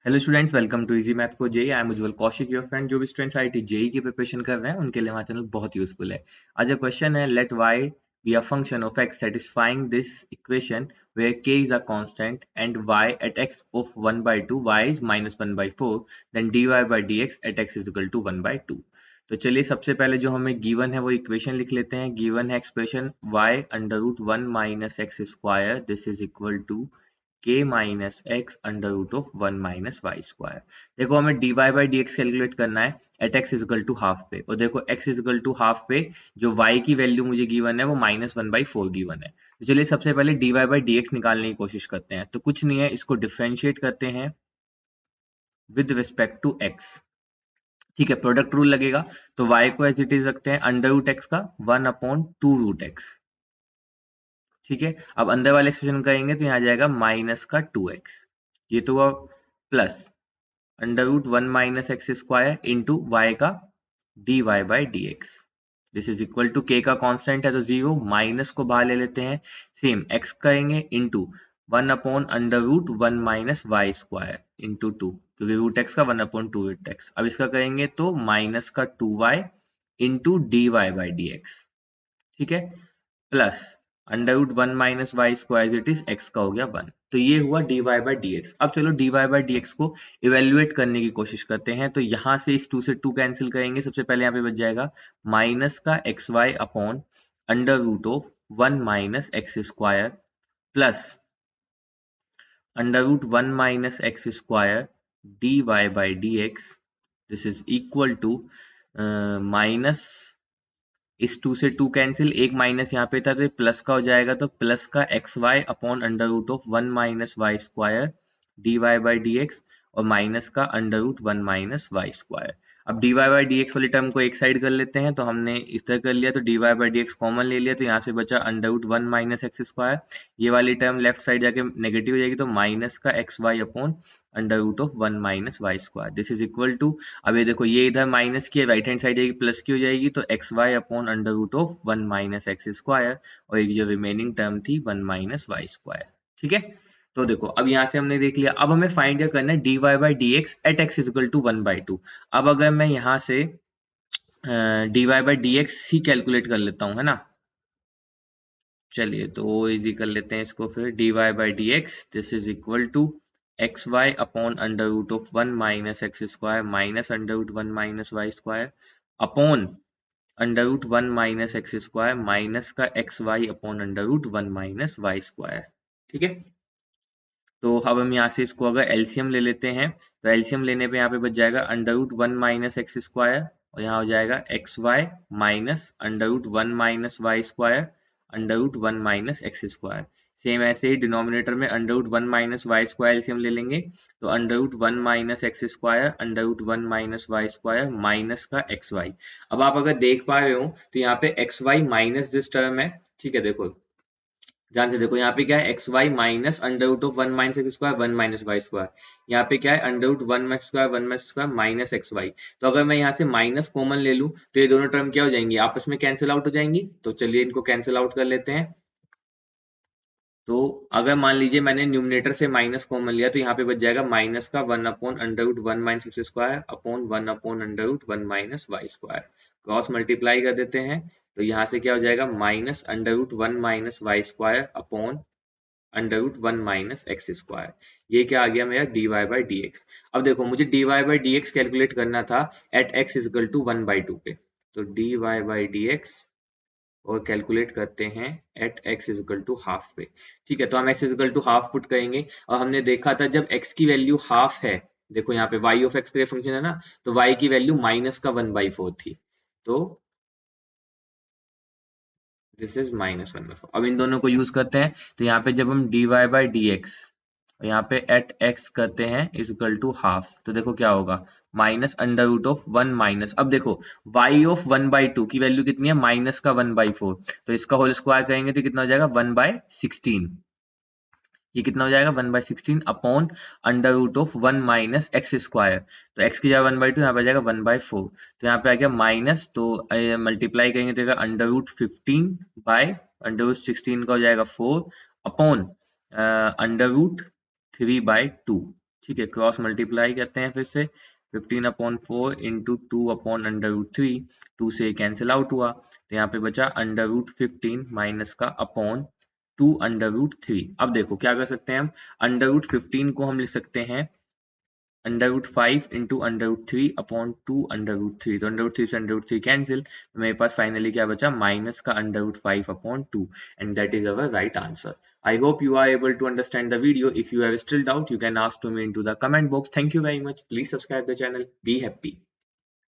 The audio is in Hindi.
Hello students, welcome to easy math for JEE. I am Ujjwal Kaushik, your friend. जो भी स्टूडेंट्स आईआईटी जेई की प्रिपरेशन कर रहे हैं उनके लिए हमारा चैनल बहुत यूजफुल है। आज का क्वेश्चन है, let y be a function of x satisfying this equation where k is a constant and y at x of 1/2 y is -1/4 then dy by dx at x is equal to 1/2। तो चलिए सबसे पहले जो हमें गिवन है वो इक्वेशन लिख लेते हैं। गिवन है expression y √1 minus x square this is equal to k minus x under root of 1 minus y square. देखो हमें dy by d x calculate करना है at x equal to half पे, और देखो x इजकल टू हाफ पे जो y की वैल्यू मुझे गिवन है वो -1/4 गिवन है। तो चलिए सबसे पहले dy बाई डी एक्स निकालने की कोशिश करते हैं। तो कुछ नहीं है, इसको डिफरेंशिएट करते हैं विद रिस्पेक्ट टू x। ठीक है, प्रोडक्ट रूल लगेगा। तो y को एज इट इज रखते हैं अंडर रूट एक्स का 1/2 √x। ठीक है, अब अंदर वाले एक्सप्रेशन करेंगे तो यहाँ आ जाएगा माइनस का 2x, ये तो हुआ plus √1 minus x square into y का dy by d x. This is equal to k का कांस्टेंट है तो 0, माइनस को बाहर ले लेते हैं, सेम x करेंगे into 1/√1 minus y square into 2, क्योंकि रूट एक्स का 1/2 √x। अब इसका करेंगे तो माइनस का 2y into dy by d x. ठीक है, plus √1 minus y square it is x का हो गया 1। तो ये हुआ dy बाई डी एक्स। अब चलो dy बाई डी एक्स को इवेल्युएट करने की कोशिश करते हैं। तो यहां से इस 2 से 2 कैंसिल करेंगे। सबसे पहले यहाँ पे बच जाएगा माइनस का x y upon under root of 1 minus x square plus √1 minus x square dy by d x. This is equal to minus, इस 2 से 2 कैंसिल, एक माइनस यहाँ पे था तो प्लस का हो जाएगा, तो प्लस का x y upon under root of 1 minus y square d y by d x, और माइनस का under root 1 minus y square. अब d y by d x वाली टर्म को एक साइड कर लेते हैं। तो हमने इस तरह कर लिया, तो d y by d x common ले लिया, तो यहाँ से बचा under root 1 minus x square. ये वाली टर्म लेफ्ट साइड जाके नेगेटिव हो जाएगी, तो माइनस का x y upon under root of 1 minus y square. This is equal to, अब ये देखो ये इधर माइनस की राइट हैंड साइड जाएगी प्लस की हो जाएगी, तो x y upon under root of 1 minus x square, और एक जो रिमेनिंग टर्म थी 1 माइनस वाई स्क्वायर। ठीक है, तो देखो अब यहाँ से हमने देख लिया। अब हमें फाइंड क्या करना है, d y by d x at x equal to 1/2। अब अगर मैं यहाँ से d y by d x ही कैलकुलेट कर लेता हूँ, है ना। चलिए तो इजी कर लेते हैं इसको फिर। D y by d x this is equal to x y upon under root of 1 minus x square minus under root 1 minus y square upon under root 1 minus x square minus का x y upon under root 1 minus y square. ठीक है, तो अब हम यहाँ से इसको अगर एलसीएम ले लेते हैं, तो एलसीएम लेने पे यहाँ पे बच जाएगा under root 1 minus x square, और यहाँ हो जाएगा x y minus under root 1 minus y square under root 1 minus x square. Same ऐसे ही डिनोमिनेटर में under root 1 minus y square LCM ले लेंगे, तो under root 1 minus x square under root 1 minus y square minus का एक्स वाई। अब आप अगर देख पा रहे हो तो यहाँ पे x y minus this term है। ठीक है, देखो ध्यान से देखो, यहाँ पे क्या है, x y minus under root of 1 minus x square 1 minus y square. यहाँ पे क्या है, under root 1 minus square 1 minus square minus x y. तो अगर मैं यहाँ से माइनस कॉमन ले लूँ तो ये दोनों टर्म क्या हो जाएंगी, आपस में कैंसिल आउट हो जाएंगी। तो चलिए इनको कैंसिल आउट कर लेते हैं। तो अगर मान लीजिए मैंने न्यूमिनेटर से माइनस कॉमन लिया, तो यहाँ पे बच जाएगा माइनस का 1 upon under root 1 minus x square upon 1 upon under root 1 minus y square. Cross multiply कर देते हैं, तो यहाँ से क्या हो जाएगा, minus under root 1 minus y square upon under root 1 minus x square. ये क्या आ गया मेरा, d y by d x. अब देखो मुझे d y by d x calculate करना था एट एक्स इजकल टू 1/2 पे। तो d y by d x और कैलकुलेट करते हैं at x equal to half पे। ठीक है, तो हम x equal to half put करेंगे, और हमने देखा था जब एक्स की वैल्यू हाफ है, देखो यहाँ पे वाई ऑफ एक्स का फंक्शन है ना, तो वाई की वैल्यू माइनस का 1/4 थी, तो दिस इज -1/4। अब इन दोनों को यूज करते हैं, तो यहाँ पे जब हम d y by d x यहाँ पे एट एक्स करते हैं इज इक्वल टू हाफ, तो देखो क्या होगा, minus under root of 1 minus, अब देखो y ऑफ 1/2 की वैल्यू कितनी है, माइनस का 1/4, तो इसका होल स्क्वायर करेंगे तो कितना हो जाएगा 1/16। ये कितना हो जाएगा 1/16 upon under root of 1 minus x square. तो x की जगह 1/2, यहाँ पे आ जाएगा 1/4, तो यहाँ पे आ गया माइनस, तो मल्टीप्लाई करेंगे तो under root 15 by under root 16 का हो जाएगा 4 अपॉन अंडर रूट 3/2। ठीक है, क्रॉस मल्टीप्लाई करते हैं फिर से। 15/4 इंटू 2/√3, 2 से कैंसिल आउट हुआ तो यहाँ पे बचा √15 माइनस का अपॉन 2/√3। अब देखो क्या कर सकते हैं हम, √15 को हम लिख सकते हैं √5 इंटू √3 अपॉन 2/√3। तो √3 से √3 कैंसिल, तो मेरे पास फाइनली क्या बचा, माइनस का √5 upon 2, and that is our right answer. I hope you are able to understand the video. If you have still doubt, you can ask to me into the comment box. Thank you very much. Please subscribe the channel. Be happy.